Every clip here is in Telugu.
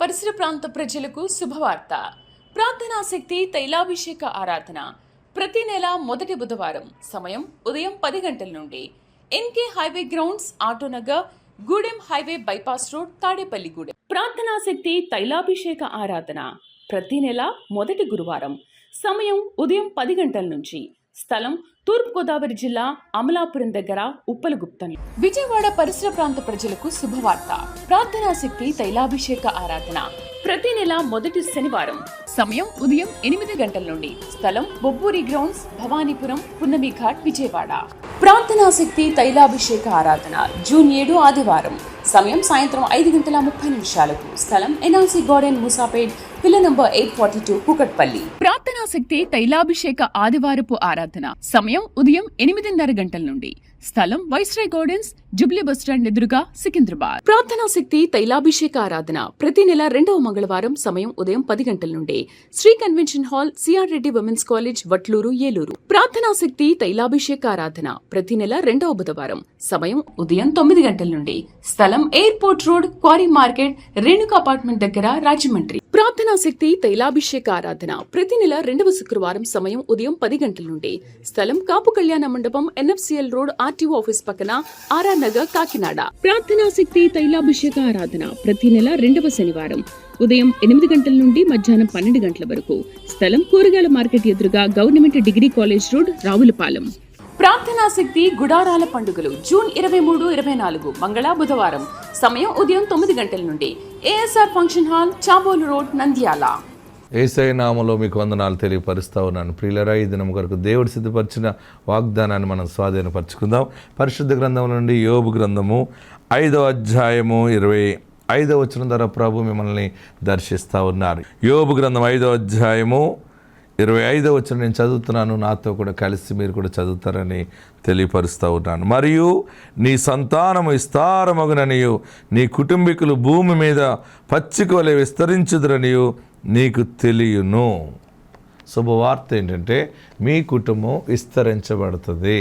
పరిసర ప్రాంత ప్రజలకు శుభవార్త. ప్రార్థనాశక్తి తైలాభిషేక ఆరాధన ప్రతి నెల మొదటి బుధవారం. సమయం ఉదయం 10 గంటల నుండి. NK highway grounds, Autonagar, Gudem highway bypass road, Tadepalligudem. ప్రార్థనాశక్తి తైలాభిషేక ఆరాధన ప్రతి నెల మొదటి గురువారం. సమయం ఉదయం 10 గంటల నుంచి. స్థలం తూర్పుగోదావరి జిల్లా, అమలాపురం దగ్గర, ఉప్పలగుప్తం. విజయవాడ పరిసర ప్రాంత ప్రజలకు శుభవార్త. ప్రార్థనాశక్తి తైలాభిషేక ఆరాధన ప్రతి నెల మొదటి శనివారం. సమయం ఉదయం 8 గంటల నుండి. స్థలం బొబ్బూరి గ్రౌండ్స్, భవానీపురం, పున్నమి ఘాట్, విజయవాడ. ప్రార్థనాశక్తి తైలాభిషేక ఆరాధన జూన్ 7 ఆదివారం. సమయం సాయంత్రం 5:30 స్థలం ఎన్ఆర్సీ గార్డెన్, మూసాపేట్, పిల్ల నంబర్ 842, కూకట్పల్లి. ప్రార్థనాశక్తి తైలాభిషేక ఆదివారపు ఆరాధన సమయం ఉదయం 8:30 గంటల నుండి. స్థలం వైస్రాయ్ గార్డెన్స్, జుబ్లీ బస్టాండ్ ఎదురుగా, సికింద్రాబాద్. ప్రార్థనాశక్తి తైలాభిషేక ఆరాధన ప్రతి నెల 2వ మంగళవారం. సమయం ఉదయం 10 గంటల నుండి. Shri convention hall, CR Reddy women's college, Vatluru, Eluru. ప్రార్థనాశక్తి తైలాభిషేక ఆరాధన ప్రతి నెల 2వ బుధవారం. సమయం ఉదయం 9 గంటల నుండి. స్థలం airport road, quarry market, Renuka apartment దగ్గర, రాజమండ్రి. ప్రార్థనాశక్తి తైలాభిషేక ఆరాధన ప్రతి నెల 2వ శుక్రవారం. సమయం ఉదయం 10 గంటల నుండి. స్థలం కాపు కళ్యాణ మండపం, ఎన్ఎఫ్సిఎల్ రోడ్, ఆర్టీఓ ఆఫీస్ పక్కన, ఆర్ఆర్ నగర్, కాకినాడ. ప్రార్థనాశక్తి తైలాభిషేక ఆరాధన ప్రతి నెల 2వ శనివారం. ఉదయం 8 గంటల నుండి మధ్యాహ్నం 12 గంటల వరకు. స్థలం కూరగాయల మార్కెట్ ఎదురుగా, government degree college road, Ravulapalem. ప్రార్థనాశక్తి గుడారాల పండుగలు జూన్ 23, 24 మంగళ బుధవారం. సమయం ఉదయం 9 గంటల నుండి. ASR function hall, Chabolu road, Nandyal. Yesayya నామములో మీకు వందనాలు తెలియపరుస్తా ఉన్నాను. ప్రియులరా, ఈ దినం కొరకు దేవుడు సిద్ధపరిచిన వాగ్దానాన్ని మనం స్వాధీనపరచుకుందాం. పరిశుద్ధ గ్రంథం నుండి యోబు గ్రంథము 5వ అధ్యాయము 25వ వచనం ద్వారా ప్రభు మిమ్మల్ని దర్శిస్తూ ఉన్నారు. యోబు గ్రంథం 5వ అధ్యాయము 25వ వచనం నేను చదువుతున్నాను. నాతో కూడా కలిసి మీరు కూడా చదువుతారని తెలియపరుస్తూ ఉన్నాను. మరియు నీ సంతానము విస్తారమగుననియు, నీ కుటుంబీకులు భూమి మీద పచ్చిక వలె విస్తరించుదురనియు నీకు తెలియను. శుభవార్త ఏంటంటే మీ కుటుంబం విస్తరించబడుతుంది.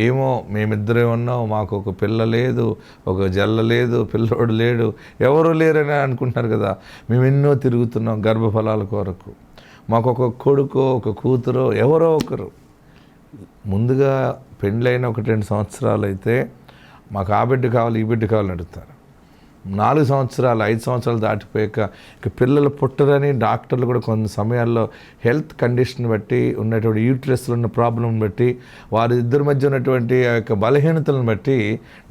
ఏమో మేమిద్దరే ఉన్నాం, మాకు ఒక పిల్ల లేదు, ఒక జల్ల లేదు, పిల్లోడు లేడు, ఎవరు లేరని అనుకుంటున్నారు కదా. మేము ఎన్నో తిరుగుతున్నాం గర్భఫలాల కొరకు. మాకు ఒక కొడుకో ఒక కూతురో ఎవరో ఒకరు. ముందుగా పెళ్ళైన 1-2 సంవత్సరాలు అయితే మాకు ఆ బిడ్డ కావాలి, ఈ బిడ్డ కావాలని అడుగుతారు. 4 సంవత్సరాలు 5 సంవత్సరాలు దాటిపోయాక ఇక పిల్లలు పుట్టరని డాక్టర్లు కూడా కొన్ని సమయాల్లో హెల్త్ కండిషన్ బట్టి, ఉన్నటువంటి యూట్రస్లో ఉన్న ప్రాబ్లం బట్టి, వారి ఇద్దరి మధ్య ఉన్నటువంటి ఆ యొక్క బలహీనతలను బట్టి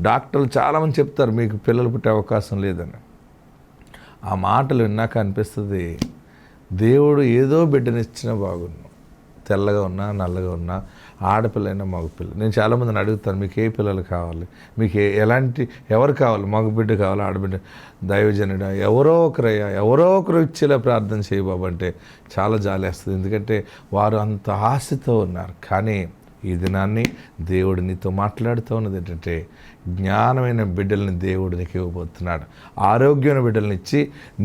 డాక్టర్లు చాలామంది చెప్తారు మీకు పిల్లలు పుట్టే అవకాశం లేదని. ఆ మాటలు విన్నాక అనిపిస్తుంది, దేవుడు ఏదో బిడ్డనిచ్చినా బాగున్నాం. తెల్లగా ఉన్నా, నల్లగా ఉన్నా, ఆడపిల్లైనా మగపిల్ల. నేను చాలామందిని అడుగుతాను, మీకు ఏ పిల్లలు కావాలి, మీకు ఎవరు కావాలి, మగ బిడ్డ కావాలి, ఆడబిడ్డ, దైవజనుడా, ఎవరో ఒకరు ఇచ్చేలా ప్రార్థన చేయ బాబు అంటే చాలా జాలేస్తుంది. ఎందుకంటే వారు అంత ఆశతో ఉన్నారు. కానీ ఈ దినాన్ని దేవుడు నీతో మాట్లాడుతూ ఉన్నది ఏంటంటే, జ్ఞానమైన బిడ్డల్ని దేవుడు నీకు ఇవ్వబోతున్నాడు. ఆరోగ్యమైన బిడ్డల్ని ఇచ్చి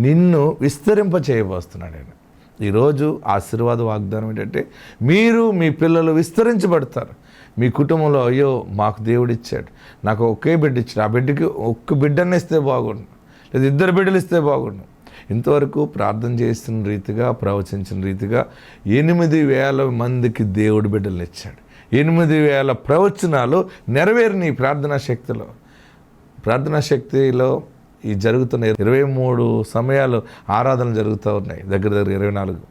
నిన్ను విస్తరింప చేయబోస్తున్నాడు ఆయన. ఈరోజు ఆశీర్వాద వాగ్దానం ఏంటంటే, మీరు మీ పిల్లలు విస్తరించబడతారు. మీ కుటుంబంలో అయ్యో మాకు దేవుడు ఇచ్చాడు, నాకు ఒకే బిడ్డ ఇచ్చాడు, ఆ బిడ్డకి ఒక్క బిడ్డని ఇస్తే బాగుండు, లేదా 2 బిడ్డలు ఇస్తే బాగుండు. ఇంతవరకు ప్రార్థన చేసిన రీతిగా, ప్రవచించిన రీతిగా 8,000 మందికి దేవుడు బిడ్డలను ఇచ్చాడు. 8,000 ప్రవచనాలు నెరవేరిన ప్రార్థనా శక్తిలో ఈ జరుగుతున్న 23 సమయాలు ఆరాధనలు జరుగుతూ ఉన్నాయి. దగ్గర 24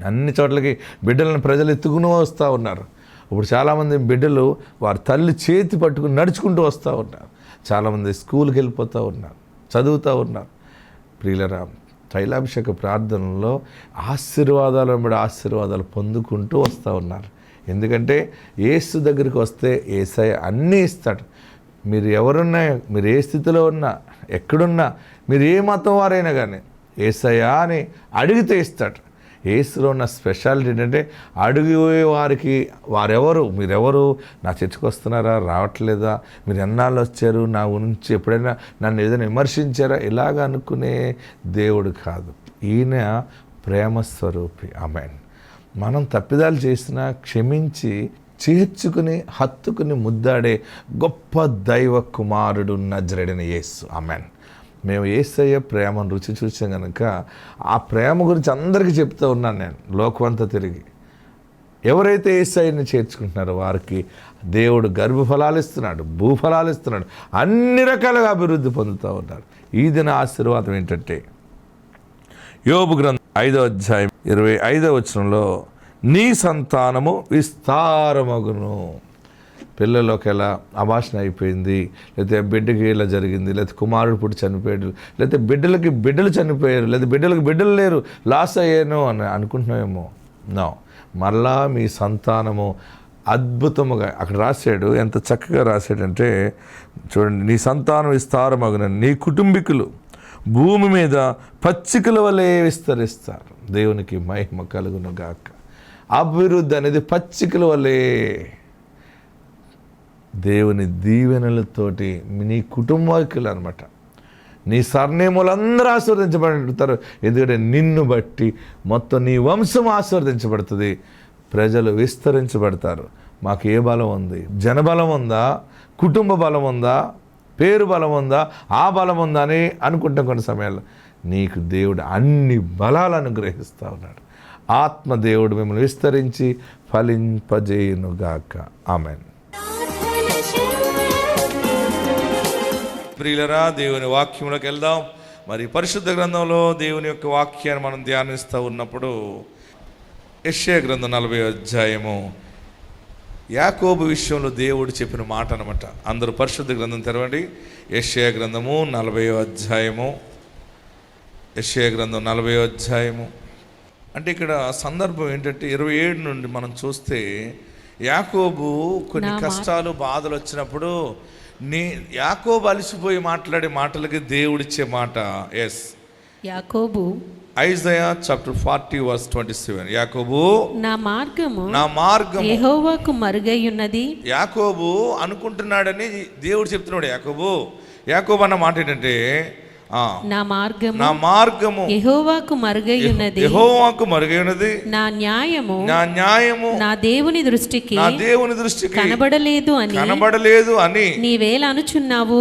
అన్ని చోట్లకి బిడ్డలను ప్రజలు ఎత్తుకుని వస్తూ ఉన్నారు. ఇప్పుడు చాలామంది బిడ్డలు వారి తల్లి చేతి పట్టుకుని నడుచుకుంటూ వస్తూ ఉన్నారు. చాలామంది స్కూల్కి వెళ్ళిపోతూ ఉన్నారు, చదువుతూ ఉన్నారు. ప్రియులరా, తైలాభిషేక ప్రార్థనలో ఆశీర్వాదాలు పొందుకుంటూ వస్తూ ఉన్నారు. ఎందుకంటే యేసు దగ్గరికి వస్తే యేసయ్య అన్నీ ఇస్తాడు. మీరు ఎవరున్నా, మీరు ఏ స్థితిలో ఉన్నా, ఎక్కడున్నా, మీరు ఏ మతం వారైనా కానీ యేసయ్య అని అడిగితే ఇస్తాడు. యేసులో ఉన్న స్పెషాలిటీ ఏంటంటే, అడిగే వారికి మీరెవరు, నా చర్చకు వస్తున్నారా, రావట్లేదా, మీరు ఎన్నాళ్ళు వచ్చారు, నా గురించి ఎప్పుడైనా నన్ను ఏదైనా విమర్శించారా, ఇలాగ అనుకునే దేవుడు కాదు. ఈయన ప్రేమ స్వరూపి. ఆమేన్. మనం తప్పిదాలు చేసినా క్షమించి చేర్చుకుని హత్తుకుని ముద్దాడే గొప్ప దైవ కుమారుడు నజరేయుడైన యేసు. ఆమేన్. మేము యేసయ్య ప్రేమను రుచి చూసాం కనుక ఆ ప్రేమ గురించి అందరికీ చెప్తూ ఉన్నాను నేను లోకమంతా తిరిగి. ఎవరైతే యేసయ్యని చేర్చుకుంటున్నారో వారికి దేవుడు గర్భఫలాలు ఇస్తున్నాడు, భూఫలాలు ఇస్తున్నాడు, అన్ని రకాలుగా అభివృద్ధి పొందుతూ ఉన్నారు. ఈ దిన ఆశీర్వాదం ఏంటంటే యోబు గ్రంథం 5వ అధ్యాయం 25వ వచనంలో నీ సంతానము విస్తారమగును. పిల్లలోకి ఎలా అభాషణ అయిపోయింది, లేకపోతే బిడ్డకి ఇలా జరిగింది, లేకపోతే కుమారుడు పుట్టి చనిపోయాడు, లేకపోతే బిడ్డలకి బిడ్డలు చనిపోయారు, లేదా బిడ్డలకు బిడ్డలు లేరు, లాస్ అయ్యాను అని అనుకుంటున్నామేమో. నో, మరలా మీ సంతానము అద్భుతముగా అక్కడ రాశాడు. ఎంత చక్కగా రాశాడంటే చూడండి, నీ సంతానం విస్తారమగున, నీ కుటుంబీకులు భూమి మీద పచ్చికల వలె విస్తరిస్తారు. దేవునికి మహిమ కలుగును గాక. అభివృద్ధి అనేది పచ్చికల వలె దేవుని దీవెనలతోటి నీ కుటుంబీకులు అనమాట. నీ సర్నేములందరూ ఆశీర్వదించబడతారు. ఎందుకంటే నిన్ను బట్టి మొత్తం నీ వంశం ఆశీర్వదించబడుతుంది, ప్రజలు విస్తరించబడతారు. మాకు ఏ బలం ఉంది? జనబలం ఉందా, కుటుంబ బలం ఉందా, పేరు బలం ఉందా, ఆ బలం ఉందా అని అనుకుంటాం కొన్ని సమయాల్లో. నీకు దేవుడు అన్ని బలాలు అనుగ్రహిస్తూ ఉన్నాడు. ఆత్మదేవుడు మిమ్మల్ని విస్తరించి ఫలింపజేయునుగాక. ఆమెన్. ప్రియులరా, దేవుని వాక్యంలోకి వెళ్దాం. మరి పరిశుద్ధ గ్రంథంలో దేవుని యొక్క వాక్యాన్ని మనం ధ్యానిస్తూ ఉన్నప్పుడు యెషయా గ్రంథం 40వ అధ్యాయము యాకోబు విషయంలో దేవుడు చెప్పిన మాట అనమాట. అందరూ పరిశుద్ధ గ్రంథం తెరవండి. యెషయా గ్రంథము 40వ అధ్యాయము. యెషయా గ్రంథం 40వ అధ్యాయము. అంటే ఇక్కడ సందర్భం ఏంటంటే 27 నుండి మనం చూస్తే యాకోబు కొన్ని కష్టాలు బాధలు వచ్చినప్పుడు యాకోబు అలసిపోయి మాట్లాడే మాటలకి దేవుడిచ్చే మాట. ఎస్, యాకోబు ఐజయా చాప్టర్ 40 వర్స్ 27. యాకోబు నా మార్గము యెహోవాకు మరుగైయున్నది. యాకోబు అనుకుంటున్నాడని దేవుడు చెప్తున్నాడు. యాకోబు అన్న మాట ఏంటంటే నా మార్గము యెహోవాకు మరుగైయున్నది, నా న్యాయము నా దేవుని దృష్టికి కనబడలేదు అని నీవేళ అనుచున్నావు.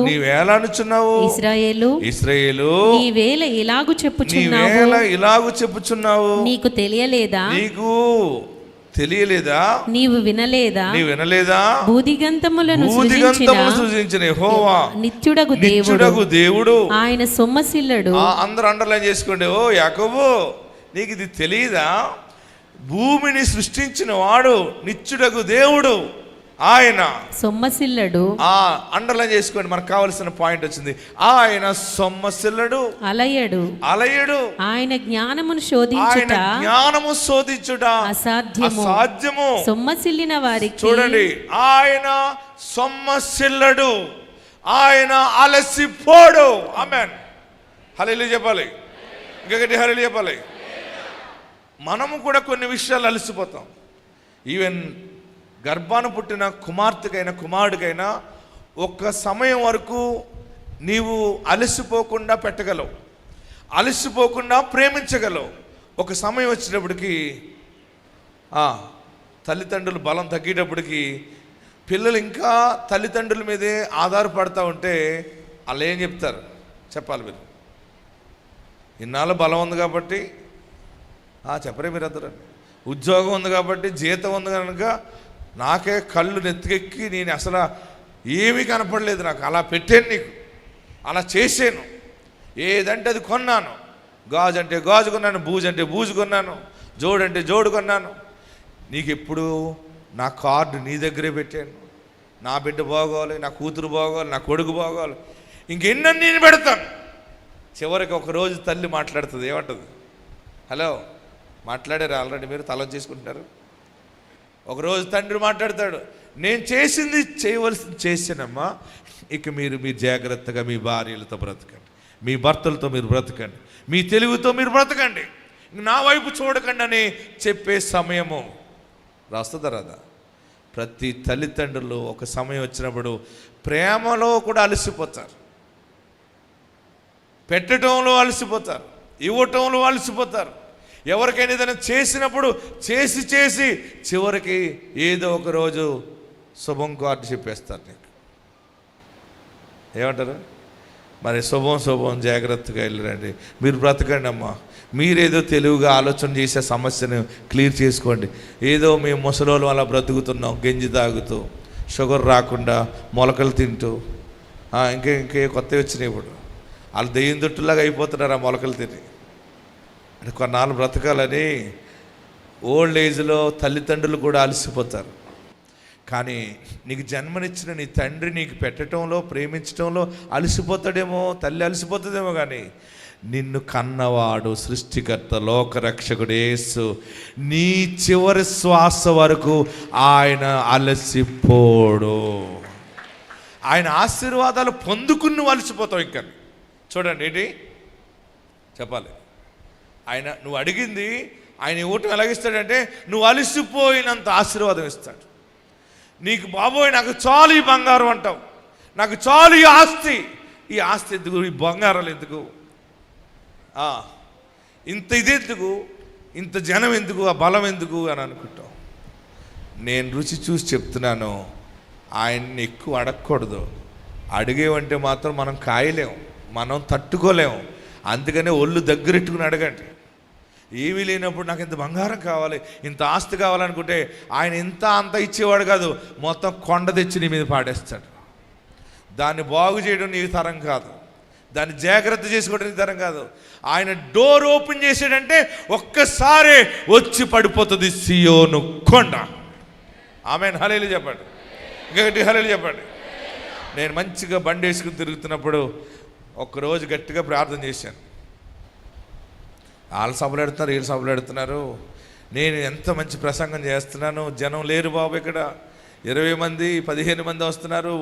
ఇశ్రాయేలు నీవేళ ఇలాగు చెప్పుచున్నావు. నీకు తెలియలేదా? నీవు వినలేదా? భూదిగంతములను సృజించిన యెహోవా నిత్యుడగు దేవుడు, ఆయన సొమ్మసిల్లడు. అందరూ అండర్లైన్ చేసుకోండి. ఓ యాకోబు, నీకు ఇది తెలియదా? భూమిని సృష్టించిన వాడు నిత్యుడగు దేవుడు, ఆయన సొమ్మసిల్లడు. అండర్లైన్ చేసుకోండి, మనకు కావలసిన పాయింట్ వచ్చింది. ఆయన సొమ్మసిల్లడు, అలయడు. ఆయన జ్ఞానము శోధించుట అసాధ్యము. సొమ్మసిల్లిన వారికి చూడండి, ఆయన సొమ్మసిల్లడు, ఆయన అలసిపోడు. ఆమేన్. హల్లెలూయా చెప్పాలి, ఇంకొకటి హల్లెలూయా చెప్పాలి. మనము కూడా కొన్ని విషయాలు అలసిపోతాం. ఈవెన్ గర్భాన పుట్టిన కుమార్తెకైనా కుమారుడికైనా ఒక్క సమయం వరకు నీవు అలసిపోకుండా పెట్టగలవు, అలసిపోకుండా ప్రేమించగలవు. ఒక సమయం వచ్చేటప్పటికి తల్లిదండ్రులు బలం తగ్గేటప్పటికి పిల్లలు ఇంకా తల్లిదండ్రుల మీదే ఆధారపడతా ఉంటే వాళ్ళు ఏం చెప్తారు చెప్పాలి. మీరు ఇన్నాళ్ళు బలం ఉంది కాబట్టి చెప్పరే మీరు అందరూ, ఉద్యోగం ఉంది కాబట్టి, జీతం ఉంది కనుక నాకే కళ్ళు నెత్తికెక్కి నేను అసలు ఏమీ కనపడలేదు, నాకు అలా పెట్టాను, నీకు అలా చేసాను, ఏదంటే అది కొన్నాను, గాజు అంటే గాజు కొన్నాను, బూజు అంటే బూజు కొన్నాను, జోడు అంటే జోడు కొన్నాను. నీకు ఎప్పుడు నా కార్డు నీ దగ్గరే పెట్టాను. నా బిడ్డ బాగోవాలి, నా కూతురు బాగోవాలి, నా కొడుకు బాగోవాలి, ఇంకెన్నని నేను పెడతాను. చివరికి ఒకరోజు తల్లి మాట్లాడుతుంది. ఏమంటుంది? హలో, మాట్లాడారు ఆల్రెడీ, మీరు తల చేసుకుంటున్నారు. ఒకరోజు తండ్రి మాట్లాడతాడు, నేను చేసింది చేయవలసింది చేశానమ్మా, ఇక మీరు జాగ్రత్తగా మీ భార్యలతో బ్రతకండి, మీ భర్తలతో మీరు బ్రతకండి, మీ తెలుగుతో మీరు బ్రతకండి, నా వైపు చూడకండి అని చెప్పే సమయము రాస్తుందా రాదా? ప్రతి తల్లిదండ్రులు ఒక సమయం వచ్చినప్పుడు ప్రేమలో కూడా అలసిపోతారు, పెట్టడంలో అలసిపోతారు, ఇవ్వటంలో అలసిపోతారు. ఎవరికైనా ఏదైనా చేసినప్పుడు చేసి చివరికి ఏదో ఒక రోజు శుభం కార్డు చెప్పేస్తారు. నీకు ఏమంటారు? మరి శుభం జాగ్రత్తగా వెళ్ళరండి. మీరు బ్రతకండి అమ్మా. మీరేదో తెలివిగా ఆలోచన చేసే సమస్యను క్లియర్ చేసుకోండి. ఏదో మేము ముసలోళ్ళు అలా బ్రతుకుతున్నాం, గంజి తాగుతూ, షుగర్ రాకుండా మొలకలు తింటూ, ఇంకే కొత్తవి వచ్చినాయి. ఇప్పుడు వాళ్ళు దెయ్యం దుట్టులాగా అయిపోతున్నారు ఆ మొలకలు తిని. అంటే కొన్నాళ్ళు బ్రతకాలని ఓల్డ్ ఏజ్లో తల్లిదండ్రులు కూడా అలసిపోతారు. కానీ నీకు జన్మనిచ్చిన నీ తండ్రి నీకు పెట్టడంలో, ప్రేమించడంలో అలసిపోతాడేమో, తల్లి అలసిపోతుందేమో, కానీ నిన్ను కన్నవాడు సృష్టికర్త లోకరక్షకుడు యేసు నీ చివరి శ్వాస వరకు ఆయన అలసిపోడు. ఆయన ఆశీర్వాదాలు పొందుకుని నువ్వు అలసిపోతావు. ఇంకా చూడండి, ఏంటి చెప్పాలి, ఆయన నువ్వు అడిగింది ఆయన ఇవ్వటం ఎలాగిస్తాడంటే నువ్వు అలసిపోయినంత ఆశీర్వాదం ఇస్తాడు నీకు. బాబోయ్ నాకు చాలు ఈ బంగారం అంటావు, నాకు చాలు ఈ ఆస్తి. ఈ ఆస్తి ఎందుకు, ఈ బంగారాలు ఎందుకు, ఇంత ఇదెందుకు, ఇంత జనం ఎందుకు, ఆ బలం ఎందుకు అని అనుకుంటాం. నేను రుచి చూసి చెప్తున్నాను, ఆయన్ని ఎక్కువ అడగకూడదు. అడిగేవంటే మాత్రం మనం కాయలేం, మనం తట్టుకోలేము. అందుకనే ఒళ్ళు దగ్గరెట్టుకుని అడగండి. ఏమీ లేనప్పుడు నాకు ఇంత బంగారం కావాలి, ఇంత ఆస్తి కావాలనుకుంటే ఆయన ఇంత అంత ఇచ్చేవాడు కాదు, మొత్తం కొండ తెచ్చి నీ మీద పాడేస్తాడు. దాన్ని బాగు చేయడం నీ తరం కాదు, దాన్ని జాగ్రత్త చేసుకోవడం నీ తరం కాదు. ఆయన డోర్ ఓపెన్ చేసాడంటే ఒక్కసారి వచ్చి పడిపోతుంది సియోను కొండ. ఆమెన్, హల్లెలూయా చెప్పండి, ఇంకొకటి హల్లెలూయా చెప్పండి. నేను మంచిగా బండి వేసుకుని తిరుగుతున్నప్పుడు ఒక్కరోజు గట్టిగా ప్రార్థన చేశాను. వాళ్ళు సభలు పెడుతున్నారు, వీళ్ళు సభలు పెడుతున్నారు, నేను ఎంత మంచి ప్రసంగం చేస్తున్నాను, జనం లేరు బాబు, ఇక్కడ 20 మంది 15 మంది వస్తున్నారు,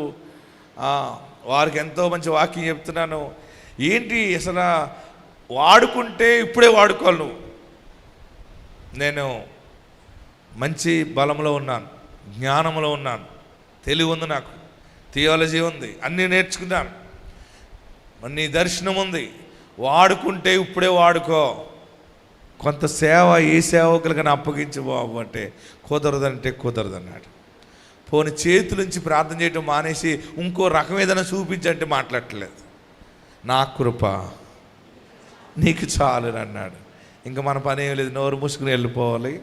వారికి ఎంతో మంచి వాక్యం చెప్తున్నాను. ఏంటి అసలు వాడుకుంటే ఇప్పుడే వాడుకోవాలి నువ్వు. నేను మంచి బలంలో ఉన్నాను, జ్ఞానంలో ఉన్నాను, తెలివి ఉంది, నాకు థియాలజీ ఉంది, అన్నీ నేర్చుకున్నాను, నీ దర్శనం ఉంది. వాడుకుంటే ఇప్పుడే వాడుకో. కొంత సేవ ఏ సేవకులకైనా అప్పగించు బాబు అంటే కుదరదంటే కుదరదన్నాడు. పోని చేతులుంచి ప్రార్థన చేయటం మానేసి ఇంకో రకం ఏదైనా చూపించంటే మాట్లాడట్లేదు. నా కృప నీకు చాలు అన్నాడు. ఇంకా మన పని ఏం లేదు, నోరు మూసుకుని వెళ్ళిపోవాలి,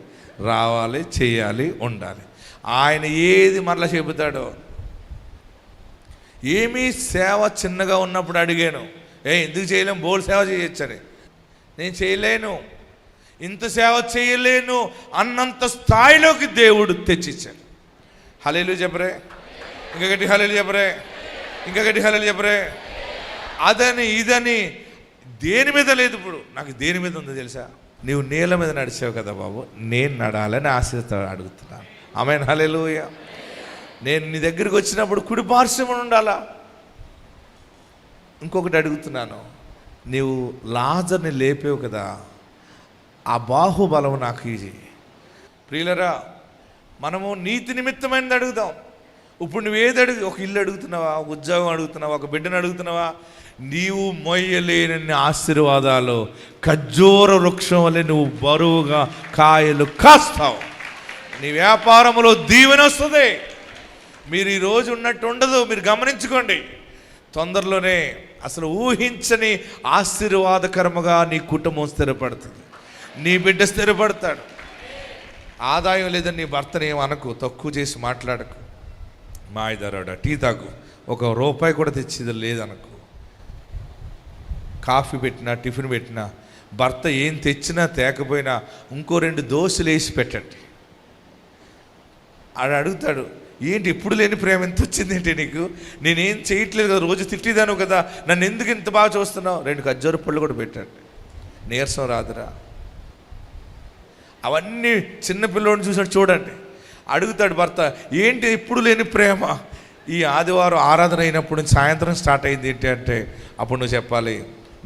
రావాలి, చేయాలి, ఉండాలి. ఆయన ఏది మరలా చెబుతాడో. ఏమీ సేవ చిన్నగా ఉన్నప్పుడు అడిగాను, ఎందుకు చేయలేము, బోల్ సేవ చేయొచ్చని. నేను చేయలేను, ఇంత సేవ చేయలేను అన్నంత స్థాయిలోకి దేవుడు తెచ్చిచ్చాడు. హల్లెలూయా చెప్పరే, ఇంకా గట్టి హల్లెలూయా చెప్పరే, ఇంకా గట్టి హల్లెలూయా చెప్పరే. అదని ఇదని దేని మీద లేదు. ఇప్పుడు నాకు దేని మీద ఉందో తెలుసా? నీవు నీళ్ళ మీద నడిచావు కదా బాబు, నేను నడాలని ఆశతో అడుగుతున్నాను. ఆమేన్, హల్లెలూయా. నేను నీ దగ్గరికి వచ్చినప్పుడు కుడి పార్శ్వమున ఉండాలా. ఇంకొకటి అడుగుతున్నాను, నీవు లాజర్ని లేపేవు కదా, ఆ బాహుబలం నాకు ఇది. ప్రియులరా, మనము నీతి నిమిత్తమైనది అడుగుదాం. ఇప్పుడు నువ్వేది ఒక ఇల్లు అడుగుతున్నావా, ఒక ఉద్యోగం అడుగుతున్నావా, ఒక బిడ్డను అడుగుతున్నావా? నీవు మొయ్యలేనన్ని ఆశీర్వాదాలు ఖర్జూర వృక్షం వల్లే నువ్వు బరువుగా కాయలు కాస్తావు. నీ వ్యాపారంలో దీవెన వస్తుంది. మీరు ఈరోజు ఉన్నట్టు ఉండదు. మీరు గమనించుకోండి, తొందరలోనే అసలు ఊహించని ఆశీర్వాదకరముగా నీ కుటుంబం స్థిరపడుతుంది, నీ బిడ్డ స్థిరపడతాడు. ఆదాయం లేదని నీ భర్తని ఏమనకు, తక్కువ చేసి మాట్లాడకు. మాయదారాడా టీ తాగు, ₹1 కూడా తెచ్చేది లేదనకు. కాఫీ పెట్టినా, టిఫిన్ పెట్టినా, భర్త ఏం తెచ్చినా తేకపోయినా ఇంకో 2 దోశలు వేసి పెట్టండి. ఆడు అడుగుతాడు, ఏంటి ఇప్పుడు లేని ప్రేమ ఎంత వచ్చింది ఏంటి నీకు, నేనేం చేయట్లేదు కదా, రోజు తిట్టిదాను కదా, నన్ను ఎందుకు ఇంత బాగా చూస్తున్నావు? 2 ఖర్జూర పళ్ళు కూడా పెట్టండి, నీరసం రాదురా. అవన్నీ చిన్నపిల్లోడిని చూసాడు చూడండి. అడుగుతాడు భర్త, ఏంటి ఇప్పుడు లేని ప్రేమ? ఈ ఆదివారం ఆరాధన అయినప్పుడు సాయంత్రం స్టార్ట్ అయింది ఏంటి అంటే, అప్పుడు నువ్వు చెప్పాలి,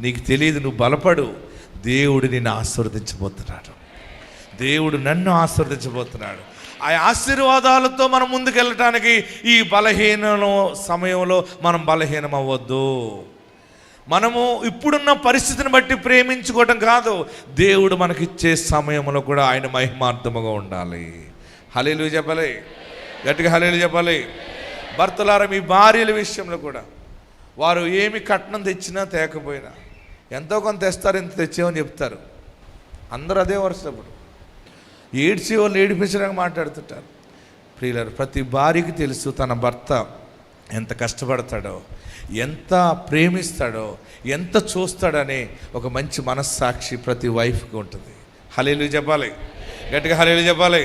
నీకు తెలియదు, నువ్వు బలపడు, దేవుడు నిన్ను ఆశీర్వదించబోతున్నాడు, దేవుడు నన్ను ఆశీర్వదించబోతున్నాడు. ఆ ఆశీర్వాదాలతో మనం ముందుకెళ్ళటానికి ఈ బలహీన సమయంలో మనం బలహీనం అవ్వద్దు. మనము ఇప్పుడున్న పరిస్థితిని బట్టి ప్రేమించుకోవటం కాదు, దేవుడు మనకిచ్చే సమయంలో కూడా ఆయన మహిమార్థముగా ఉండాలి. హల్లెలూయా చెప్పాలి, గట్టిగా హల్లెలూయా చెప్పాలి. భర్తలారా, మీ భార్యల విషయంలో కూడా వారు ఏమి కట్నం తెచ్చినా తేకపోయినా ఎంతో కొంత తెస్తారు, ఇంత తెచ్చామని చెప్తారు. అందరూ అదే వరుసప్పుడు ఏడ్చి వాళ్ళు ఏడిపించడానికి మాట్లాడుతుంటారు. ప్రియులారు, ప్రతి భార్యకి తెలుసు తన భర్త ఎంత కష్టపడతాడో, ఎంత ప్రేమిస్తాడో, ఎంత చూస్తాడనే ఒక మంచి మనస్సాక్షి ప్రతి వైఫ్కి ఉంటుంది. హల్లెలూయా చెప్పాలి, గట్టిగా హల్లెలూయా చెప్పాలి.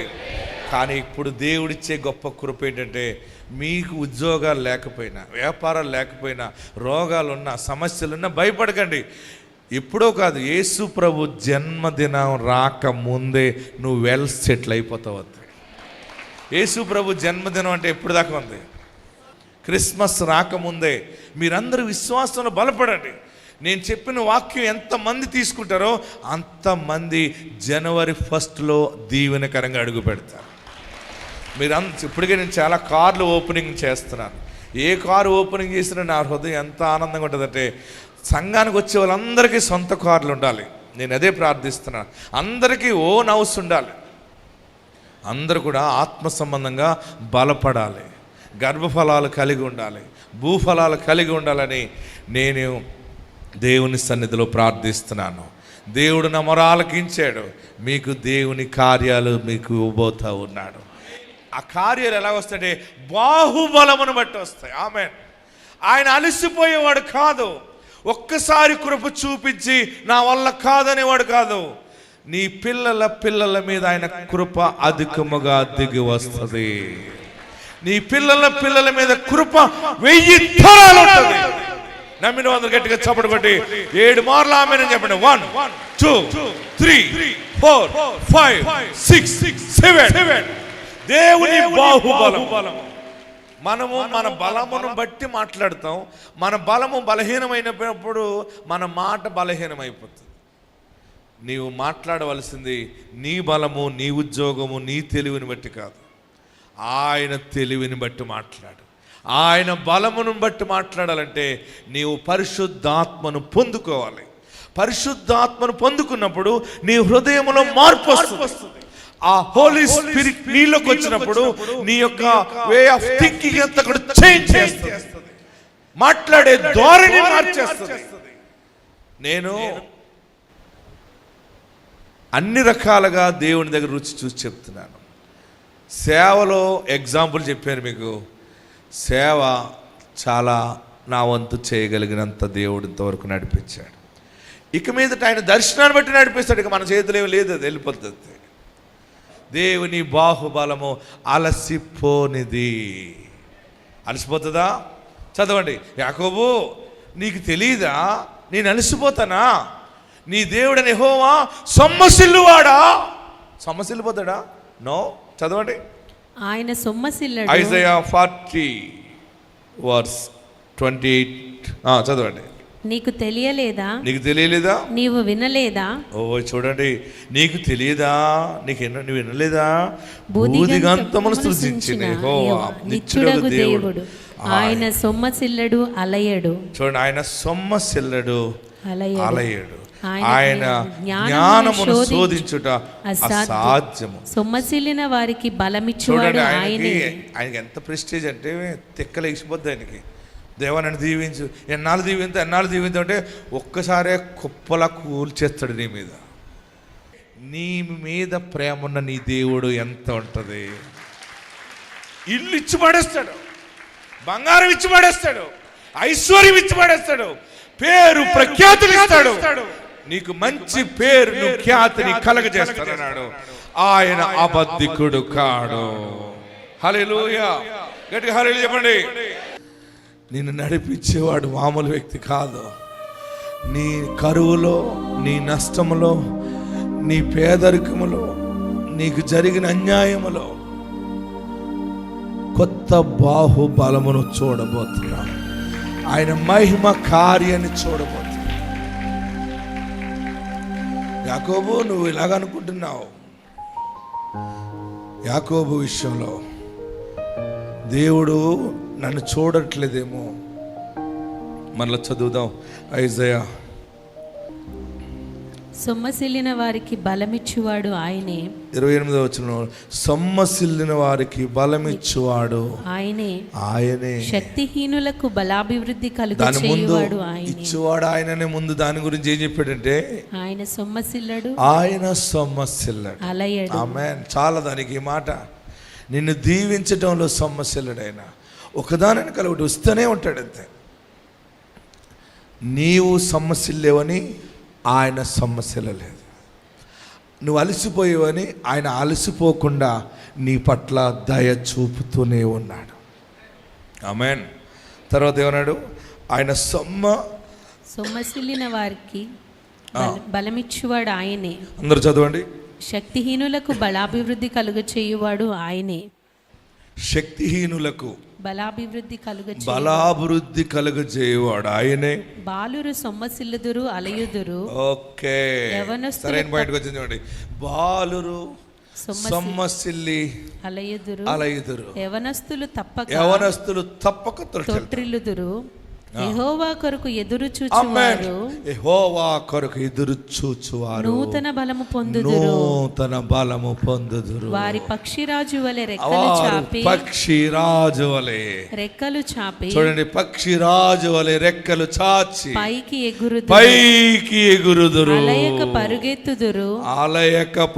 కానీ ఇప్పుడు దేవుడిచ్చే గొప్ప కృప ఏంటంటే, మీకు ఉద్యోగాలు లేకపోయినా, వ్యాపారాలు లేకపోయినా, రోగాలున్నా, సమస్యలున్నా భయపడకండి. ఎప్పుడో కాదు, యేసు ప్రభు జన్మదినం రాకముందే నువ్వు వెల్ సెటిల్ అయిపోతావు. యేసు ప్రభు జన్మదినం అంటే ఎప్పుడు దాకా ఉంది? క్రిస్మస్ రాకముందే. మీరందరూ విశ్వాసంలో బలపడండి. నేను చెప్పిన వాక్యం ఎంతమంది తీసుకుంటారో అంతమంది జనవరి 1 దీవెనకరంగా అడుగు పెడతారు. ఇప్పటికే నేను చాలా కార్లు ఓపెనింగ్ చేస్తున్నాను. ఏ కారు ఓపెనింగ్ చేసినా నా హృదయం ఎంత ఆనందంగా ఉంటుందంటే, సంఘానికి వచ్చే వాళ్ళందరికీ సొంత కార్లు ఉండాలి. నేను అదే ప్రార్థిస్తున్నాను. అందరికీ ఓన్ హౌస్ ఉండాలి. అందరూ కూడా ఆత్మ సంబంధంగా బలపడాలి, గర్భఫలాలు కలిగి ఉండాలి, భూఫలాలు కలిగి ఉండాలని నేను దేవుని సన్నిధిలో ప్రార్థిస్తున్నాను. దేవుడు నా మొర ఆలకించాడు. మీకు దేవుని కార్యాలు మీకు ఇవ్వబోతూ ఉన్నాడు. ఆ కార్యాలు ఎలా వస్తాయంటే బాహుబలమును బట్టి వస్తాయి. ఆమేన్. ఆయన అలసిపోయేవాడు కాదు. ఒక్కసారి కృప చూపించి నా వల్ల కాదనేవాడు కాదు. నీ పిల్లల మీద ఆయన కృప అధికముగా దిగి వస్తుంది. నీ పిల్లల మీద కృప 1000 తరాలు ఉంటుంది. నమ్మిన వందరు గట్టిగా చప్పటి కొట్టి 7 మార్లు ఆమేన్ చెప్పండి. 1 2 3 4 5 6 7. దేవుని బాహుబలం. మనము మన బలమును బట్టి మాట్లాడతాం. మన బలము బలహీనమైనప్పుడు మన మాట బలహీనమైపోతుంది. నీవు మాట్లాడవలసింది నీ బలము, నీ ఉద్యోగము, నీ తెలివిని బట్టి కాదు, ఆయన తెలివిని బట్టి మాట్లాడు. ఆయన బలమును బట్టి మాట్లాడాలంటే నీవు పరిశుద్ధాత్మను పొందుకోవాలి. పరిశుద్ధాత్మను పొందుకున్నప్పుడు నీ హృదయంలో మార్పు వస్తుంది. ఆ హోలీ స్పిరిట్ నీలోకి వచ్చినప్పుడు నీ యొక్క వే ఆఫ్ థింకింగ్ అంతా కూడా చేంజ్ చేస్తుంది. మాట్లాడే ధోరణి మార్చేస్తుంది. నేను అన్ని రకాలుగా దేవుని దగ్గర రుచి చూసి చెప్తున్నాను. సేవలో ఎగ్జాంపుల్ చెప్పాను మీకు. సేవ చాలా నా వంతు చేయగలిగినంత దేవుడు ఇంతవరకు నడిపించాడు. ఇక మీదట ఆయన దర్శనాన్ని బట్టి నడిపిస్తాడు. ఇక మన చేతులు ఏమి లేదు, అది వెళ్ళిపోతుంది. దేవుని బాహుబలము అలసిపోనిది. అలసిపోతుందా? చదవండి. యాకోబు, నీకు తెలీదా నేను అలసిపోతానా? నీ దేవుడని యెహోవా సొమ్మసిల్లువాడా? సొమ్మసిల్లిపోతాడా? నో. చదవండి. ఆయన సొమ్మసిల్లడు. ఐజయా 40:28. చదవండి. నీకు తెలియలేదా? నీకు తెలియలేదా? నీవు వినలేదా? ఓ చూడండి. నీకు తెలియదా? నువ్వు వినలేదా? భూదిగంతమును సృజించిన యెహోవా నిత్యుడగు దేవుడు ఆయన సొమ్మసిల్లడు అలయడు. చూడండి, ఆయన సొమ్మసిల్లడు అలయడు. ఆయన జ్ఞానమును శోధించుట అసాధ్యము. సొమ్మసిల్లిన వారికి బలమిచ్చువాడు ఆయనే. ఆయనకి ఎంత ప్రెస్టేజ్ అంటే తిక్కలేసిపోద్ది ఆయనకి. దేవా నన్ను దీవించు, ఎన్నాళ్ళు దీవించు అంటే ఒక్కసారే కుప్పలా కూల్చేస్తాడు నీ మీద. నీ మీద ప్రేమ ఉన్న నీ దేవుడు ఎంత ఉంటుంది. ఇల్లు ఇచ్చి పడేస్తాడు, బంగారం ఇచ్చి పడేస్తాడు, ఐశ్వర్యం ఇచ్చి పడేస్తాడు, పేరు ప్రఖ్యాతులు ఇస్తాడు. నీకు మంచి పేరును ఖ్యాతిని కలగజేస్తాడన్నాడు. ఆయన అబద్ధికుడు కాడు. హల్లెలూయా. గట్టిగా హల్లెలూయా చెప్పండి. నిన్ను నడిపించేవాడు మామూలు వ్యక్తి కాదు. నీ కరువులో, నీ నష్టములో, నీ పేదరికములో, నీకు జరిగిన అన్యాయములో కొత్త బాహుబలమును చూడబోతున్నావు. ఆయన మహిమ కార్యాన్ని చూడబోతున్నావు. యాకోబు, నువ్వు ఇలాగనుకుంటున్నావు. యాకోబు విషయంలో దేవుడు నన్ను చూడట్లేదేమో. మళ్ళీ చదువుదాం. ఐజయా సొమ్మసిల్లిన వారికి బలమిచ్చువాడు ఆయనే. 28వ వచనం, సొమ్మసిల్లిన వారికి బలమిచ్చువాడు ఆయనే. శక్తిహీనులకు బలాభివృద్ధి కలుగు దాని ముందు చేయువాడు ఆయనే. ఇచ్చువాడు ఆయననే. ముందు దాని గురించి ఏం చెప్పాడంటే ఆయన సొమ్మసిల్లడు అలయడు. ఆమేన్. చాలా దానికి ఈ మాట. నిన్ను దీవించడంలో సొమ్మసిల్లడు ఆయన. ఒకదాని ఒకటి వస్తూనే ఉంటాడు అంతే. నీవు సొమ్మసిల్లేవని ఆయన సొమ్మసిల్లలేదు. నువ్వు అలసిపోయేవని ఆయన అలసిపోకుండా నీ పట్ల దయ చూపుతూనే ఉన్నాడు. ఆమేన్. తర్వాత ఏమన్నాడు? ఆయన సొమ్మసిల్లిన వారికి బలమిచ్చువాడు ఆయనే. అందరూ చదవండి. శక్తిహీనులకు బలాభివృద్ధి కలుగ చేయువాడు ఆయనే. శక్తిహీనులకు బలాభివృద్ధి కలుగజేయువాడు ఆయనే. బాలురు సొమ్మసిల్లుదురు అలయుదురు. ఓకే, సరైన పాయింట్కి వచ్చింది. చూడండి, బాలురు సొమ్మసిల్లి అలయుదురు. యవనస్తులు తప్పక తొట్టిల్లుదురు. యెహోవా కొరకు ఎదురు చూచువారు నూతన బలము పొందుదురు. వారి పక్షిరాజు వలె రెక్కలు చాపి చూడండి, పక్షిరాజు వలె రెక్కలు చాచి పైకి ఎగురుదురు. అలయక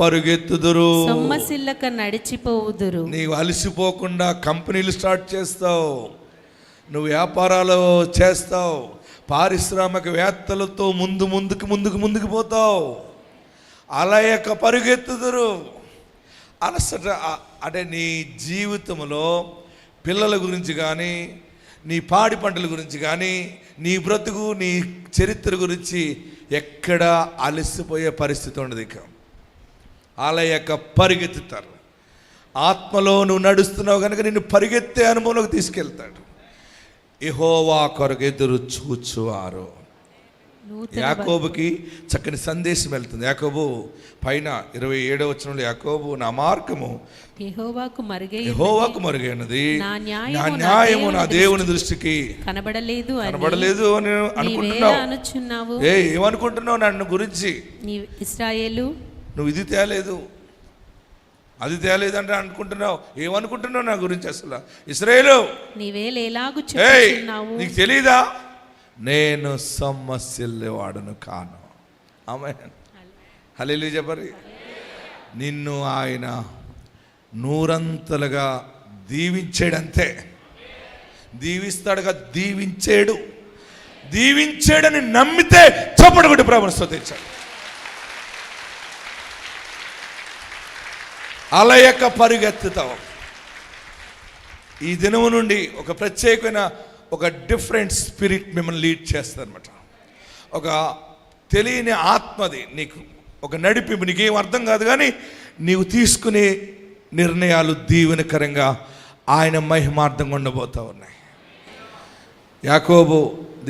పరుగెత్తుదురు. సొమ్మసిల్లక నడిచిపోవుదురు. నీవు అలసిపోకుండా కంపెనీలు స్టార్ట్ చేస్తావు, నువ్వు వ్యాపారాలు చేస్తావు, పారిశ్రామికవేత్తలతో ముందుకు పోతావు. అలయక పరుగెత్తుదురు. అలసట అంటే నీ జీవితంలో పిల్లల గురించి కానీ, నీ పాడి పంటల గురించి కానీ, నీ బ్రతుకు, నీ చరిత్ర గురించి ఎక్కడ అలసిపోయే పరిస్థితి ఉండదు. ఇక అలయక పరిగెత్తుతారు. ఆత్మలో నువ్వు నడుస్తున్నావు కనుక నిన్ను పరిగెత్తే అనుభవంలోకి తీసుకెళ్తాడు. యెహోవా కొరకు ఎదురు చూచువారు. యాకోబుకి చక్కని సందేశం వెళ్తుంది. యాకోబు పైన 27వ వచనంలో, యాకోబు నా మార్గము యెహోవాకు మరుగైనది, నా న్యాయము నా దేవుని దృష్టికి కనబడలేదు అని అనుకుంటున్నావు. ఏమనుకుంటున్నావు నన్ను గురించి? ఇశ్రాయేలు, నువ్వు ఇది తేలేదు, అది తేలేదంటే అనుకుంటున్నావు. ఏమనుకుంటున్నావు నా గురించి? అసలు ఇశ్రాయేలు, నీకు తెలీదా? నేను సొమ్మసిల్లేవాడును కాను. ఆమేన్. హల్లెలూయా చెప్పండి. నిన్ను ఆయన నూరంతలుగా దీవించాడంతే. దీవిస్తాడుగా, దీవించాడని నమ్మితే చప్పటి కొట్టి ప్రభువుని స్తుతించాడు. అలయక పరిగెత్తుతావు. ఈ దినము నుండి ఒక ప్రత్యేకమైన ఒక డిఫరెంట్ స్పిరిట్ మిమ్మల్ని లీడ్ చేస్తుంది అనమాట. ఒక తెలియని ఆత్మది నీకు ఒక నడిపింపు. నీకేం అర్థం కాదు కానీ నీవు తీసుకునే నిర్ణయాలు దీవెనకరంగా ఆయన మహిమార్థంగా ఉండబోతా ఉన్నాయి. యాకోబు,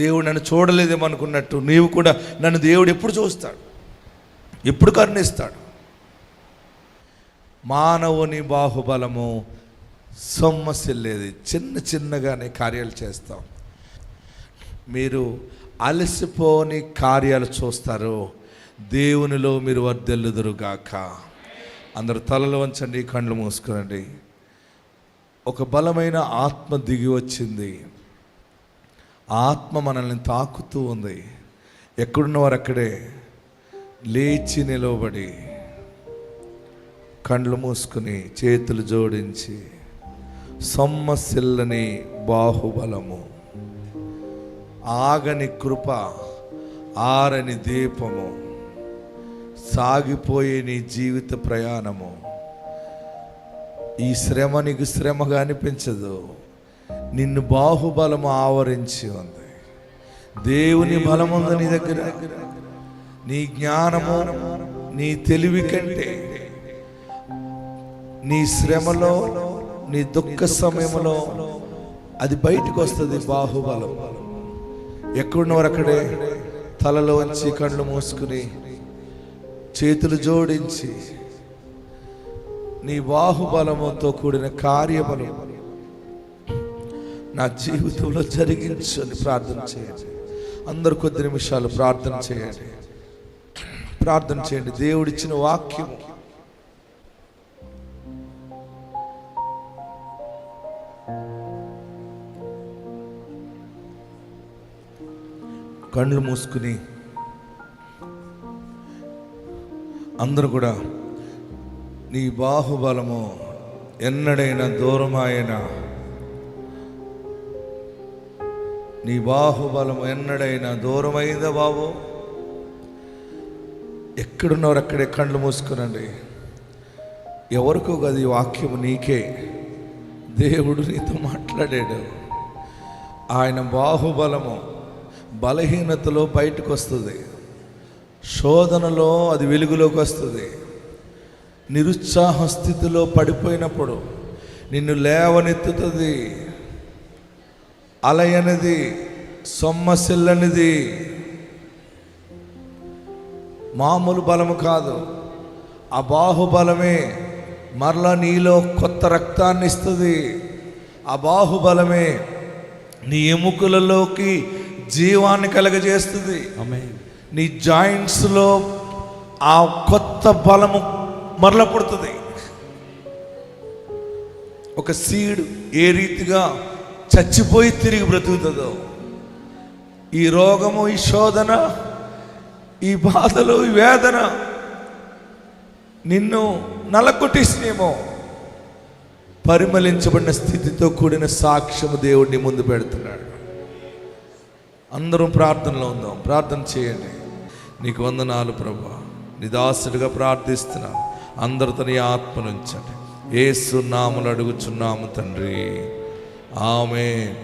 దేవుడు నన్ను చూడలేదేమో అనుకున్నట్టు నీవు కూడా నన్ను దేవుడు ఎప్పుడు చూస్తాడు, ఎప్పుడు కరుణిస్తాడు. మానవుని బాహుబలము సొమ్మసిల్లేది. చిన్నగానే కార్యాలు చేస్తాం. మీరు అలసిపోని కార్యాలు చూస్తారు, దేవునిలో మీరు వర్ధిల్లుదురుగాక. అందరు తలలు వంచండి, కళ్ళు మూసుకురండి. ఒక బలమైన ఆత్మ దిగి వచ్చింది. ఆత్మ మనల్ని తాకుతూ ఉంది. ఎక్కడున్నవారు అక్కడే లేచి నిలవబడి కండ్లు మూసుకుని చేతులు జోడించి, సొమ్మసిల్లని బాహుబలము, ఆగని కృప, ఆరని దీపము, సాగిపోయే నీ జీవిత ప్రయాణము. ఈ శ్రమ నీకు శ్రమగా అనిపించదు. నిన్ను బాహుబలము ఆవరించి ఉంది. దేవుని బలం ఉంది నీ దగ్గర. నీ జ్ఞానము, నీ తెలివి కంటే నీ శ్రమలో, నీ దుఃఖ సమయంలో అది బయటకు వస్తుంది బాహుబలం. ఎక్కడున్నవారు అక్కడే తలలో వంచి కళ్ళు మూసుకుని చేతులు జోడించి నీ బాహుబలముతో కూడిన కార్యబలం నా జీవితంలో జరిగించు అని ప్రార్థన చేయండి. అందరు కొద్ది నిమిషాలు ప్రార్థన చేయండి. ప్రార్థన చేయండి. దేవుడిచ్చిన వాక్యము కళ్ళు మూసుకుని అందరూ కూడా నీ బాహుబలము ఎన్నడైనా దూరమాయనా, నీ బాహుబలము ఎన్నడైనా దూరమైందా బాబు? ఎక్కడున్నవారు అక్కడే కళ్ళు మూసుకునండి. ఎవరికో కాదు ఈ వాక్యము, నీకే. దేవుడు నీతో మాట్లాడాడు. ఆయన బాహుబలము బలహీనతలో బయటకు వస్తుంది, శోధనలో అది వెలుగులోకి వస్తుంది. నిరుత్సాహ స్థితిలో పడిపోయినప్పుడు నిన్ను లేవనెత్తుతుంది. అలయనిది, సొమ్మసిల్లనిది మామూలు బలము కాదు. ఆ బాహుబలమే మరలా నీలో కొత్త రక్తాన్ని ఇస్తుంది. ఆ బాహుబలమే నీ ఎముకలలోకి జీవాన్ని కలగజేస్తుంది. నీ జాయింట్స్లో ఆ కొత్త బలము మరల పుడుతుంది. ఒక సీడ్ ఏ రీతిగా చచ్చిపోయి తిరిగి బ్రతుకుతుందో, ఈ రోగము, ఈ శోధన, ఈ బాధలు, ఈ వేదన నిన్ను నలకొట్టేసినేమో, పరిమళించబడిన స్థితితో కూడిన సాక్ష్యము దేవుడిని ముందు పెడుతున్నాడు. అందరం ప్రార్థనలో ఉందాం. ప్రార్థన చేయండి. నీకు వందనాలు ప్రభువా, నీ దాసుడిగా ప్రార్థిస్తున్నాను. అందరితో నీ ఆత్మను ఉంచండి. యేసు నామములో అడుగుచున్నాము తండ్రి, ఆమేన్.